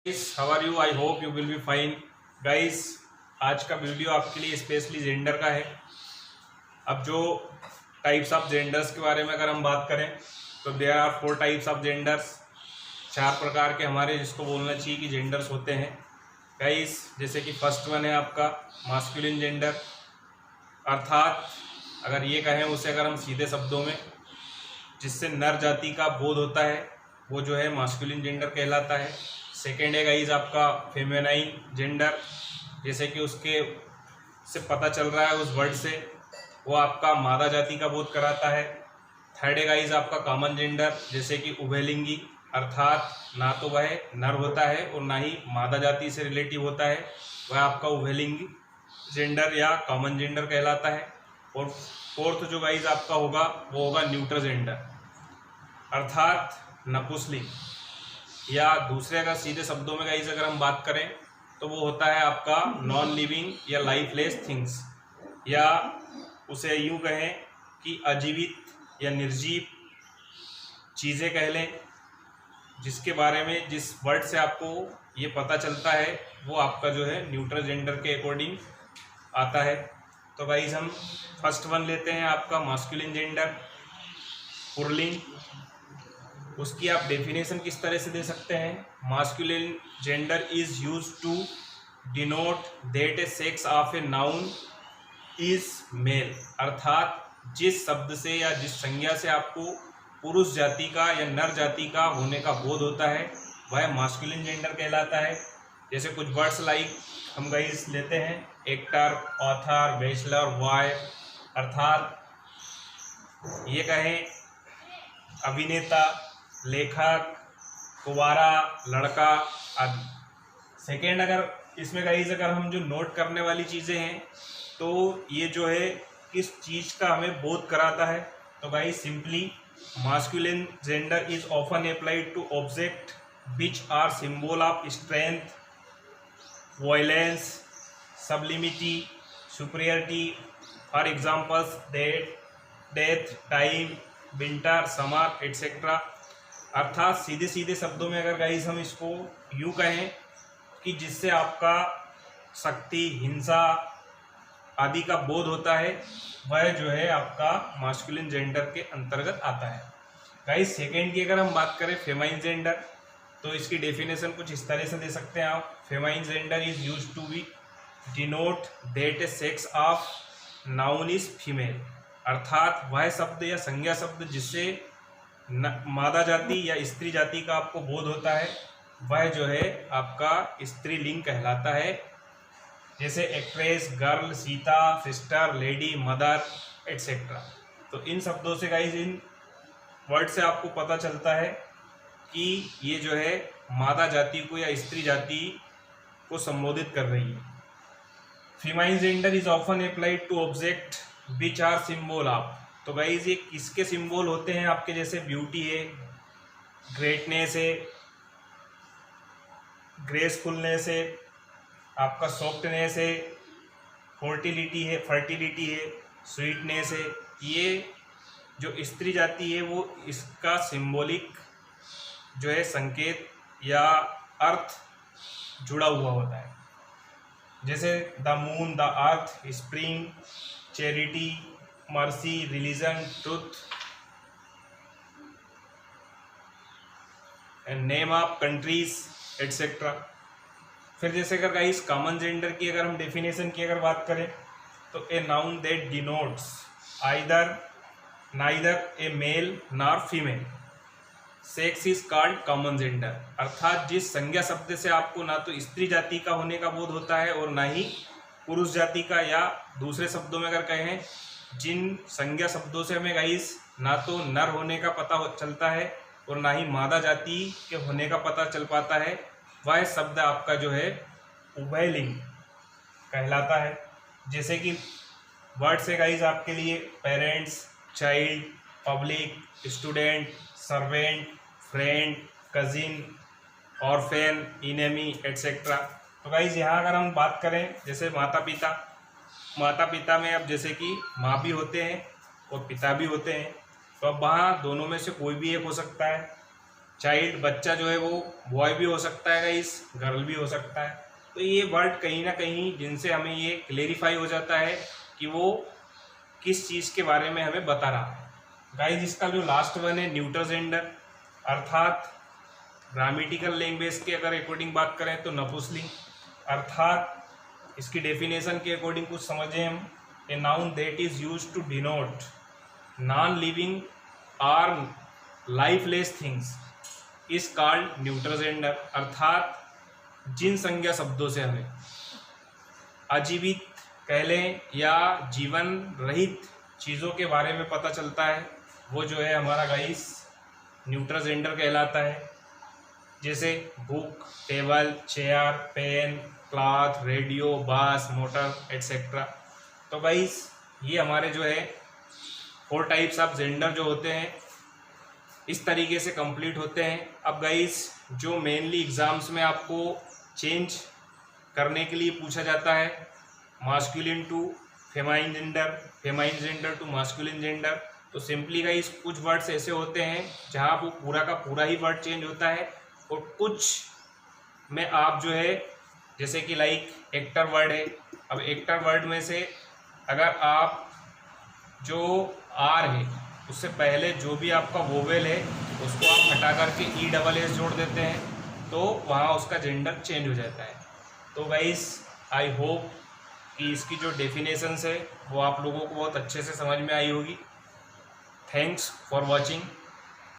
How are you? I hope you will be fine guys. आज का video आपके लिए स्पेशली जेंडर का है। अब जो टाइप्स ऑफ जेंडर्स के बारे में अगर हम बात करें तो there are 4 types of genders. 4 प्रकार के हमारे जिसको बोलना चाहिए कि जेंडर्स होते हैं गाइस। जैसे कि फर्स्ट वन है आपका मास्कुलिन जेंडर, अर्थात अगर ये कहें उसे अगर हम सीधे शब्दों में जिससे नर जाति का बोध होता है वो जो है मास्कुलिन जेंडर कहलाता है। सेकेंड है गाइज आपका फेमेनाइन जेंडर, जैसे कि उसके से पता चल रहा है उस वर्ड से वो आपका मादा जाति का बोध कराता है। थर्ड है गाइज आपका कॉमन जेंडर, जैसे कि उभयलिंगी, अर्थात ना तो वह नर होता है और ना ही मादा जाति से रिलेटिव होता है, वह आपका उभयलिंगी जेंडर या कॉमन जेंडर कहलाता है। और फोर्थ जो गाइज आपका होगा वो होगा न्यूट्रल जेंडर, अर्थात नपुंसकलिंग, या दूसरे अगर सीधे शब्दों में गाइज अगर हम बात करें तो वो होता है आपका नॉन लिविंग या लाइफलेस थिंग्स, या उसे यूँ कहें कि अजीवित या निर्जीव चीज़ें कह लें, जिसके बारे में जिस वर्ड से आपको ये पता चलता है वो आपका जो है न्यूट्रल जेंडर के अकॉर्डिंग आता है। तो गाइज हम फर्स्ट वन लेते हैं आपका मास्कुलिन जेंडर, पुल्लिंग। उसकी आप डेफिनेशन किस तरह से दे सकते हैं? Masculine gender is used to denote that a sex of a noun is male, अर्थात जिस शब्द से या जिस संज्ञा से आपको पुरुष जाति का या नर जाति का होने का बोध होता है वह मास्कुलिन जेंडर कहलाता है। जैसे कुछ वर्ड्स लाइक हम गाइस लेते हैं एक्टर, ऑथर, बैचलर, बॉय, अर्थात ये कहें अभिनेता, लेखक, कुंवारा, लड़का आदि। सेकेंड अगर इसमें गाइस अगर हम जो नोट करने वाली चीज़ें हैं तो ये जो है किस चीज़ का हमें बोध कराता है, तो guys simply masculine gender is often applied to object which are symbol of strength, violence, sublimity, superiority, for examples death, time, winter, summer etcetera. अर्थात सीधे सीधे शब्दों में अगर गाइस हम इसको यूँ कहें कि जिससे आपका शक्ति, हिंसा आदि का बोध होता है वह जो है आपका मास्कुलिन जेंडर के अंतर्गत आता है। गाइस सेकेंड की अगर हम बात करें फेमाइन जेंडर, तो इसकी डेफिनेशन कुछ इस तरह से दे सकते हैं आप। Feminine gender is used to be denote that a sex of noun is female, अर्थात वह शब्द या संज्ञा शब्द जिससे मादा जाति या स्त्री जाति का आपको बोध होता है वह जो है आपका स्त्रीलिंग कहलाता है। जैसे actress, girl, Sita, sister, lady, mother etcetera. तो इन शब्दों से गाइज इन वर्ड से आपको पता चलता है कि ये जो है मादा जाति को या स्त्री जाति को संबोधित कर रही है। Feminine gender is often applied to object which are symbol of, तो गाइज ये किसके सिंबल होते हैं आपके? जैसे ब्यूटी है, ग्रेटनेस है, ग्रेसफुलनेस है, आपका सॉफ्टनेस है, फर्टिलिटी है, स्वीटनेस है। ये जो स्त्री जाति है वो इसका सिंबॉलिक जो है संकेत या अर्थ जुड़ा हुआ होता है। जैसे the moon, the earth, spring, charity, mercy, religion, truth and name of countries etcetera. फिर जैसे अगर गाइस कॉमन जेंडर की अगर हम डेफिनेशन की अगर बात करें तो a noun that denotes neither a male nor female sex is called common gender, अर्थात जिस संज्ञा शब्द से आपको ना तो स्त्री जाति का होने का बोध होता है और ना ही पुरुष जाति का, या दूसरे शब्दों में अगर कहें जिन संज्ञा शब्दों से हमें गाइस ना तो नर होने का पता चलता है और ना ही मादा जाति के होने का पता चल पाता है, वह शब्द आपका जो है उभयलिंग कहलाता है। जैसे कि वर्ड से गाइज आपके लिए parents, child, public, student, servant, friend, cousin, orphan, enemy etcetera. तो गाइज यहाँ अगर हम बात करें जैसे माता पिता में अब जैसे कि माँ भी होते हैं और पिता भी होते हैं, तो अब वहाँ दोनों में से कोई भी एक हो सकता है। चाइल्ड बच्चा जो है वो बॉय भी हो सकता है गाइस, गर्ल भी हो सकता है। तो ये वर्ड कहीं ना कहीं जिनसे हमें ये क्लेरिफाई हो जाता है कि वो किस चीज़ के बारे में हमें बता रहा है। गाइस इसका जो लास्ट वन है न्यूटर जेंडर, अर्थात ग्रामेटिकल लैंग्वेज के अगर अकॉर्डिंग बात करें तो नपुंसकलिंग, अर्थात इसकी डेफिनेशन के अकॉर्डिंग कुछ समझें हम, a noun that is used to denote non living or lifeless things is called neuter gender, अर्थात जिन संज्ञा शब्दों से हमें अजीवित कह लें या जीवन रहित चीज़ों के बारे में पता चलता है वो जो है हमारा गाइस न्यूटर जेंडर कहलाता है। जैसे book, table, chair, pen, cloth, radio, bus, motor etcetera. तो गाइस ये हमारे जो है 4 टाइप्स ऑफ जेंडर जो होते हैं इस तरीके से कंप्लीट होते हैं। अब गाइस जो मेनली एग्जाम्स में आपको चेंज करने के लिए पूछा जाता है, masculine to feminine gender, feminine gender to masculine gender, तो सिंपली गाइस कुछ वर्ड्स ऐसे होते हैं जहाँ वो पूरा का पूरा ही वर्ड चेंज होता है और कुछ में आप जो है जैसे कि लाइक एक्टर वर्ड है। अब एक्टर वर्ड में से अगर आप जो आर है उससे पहले जो भी आपका वोवेल है उसको आप हटा करके ई डबल एस जोड़ देते हैं तो वहाँ उसका जेंडर चेंज हो जाता है। तो गाइस आई होप कि इसकी जो डेफिनेशंस है वो आप लोगों को बहुत अच्छे से समझ में आई होगी। Thanks for watching.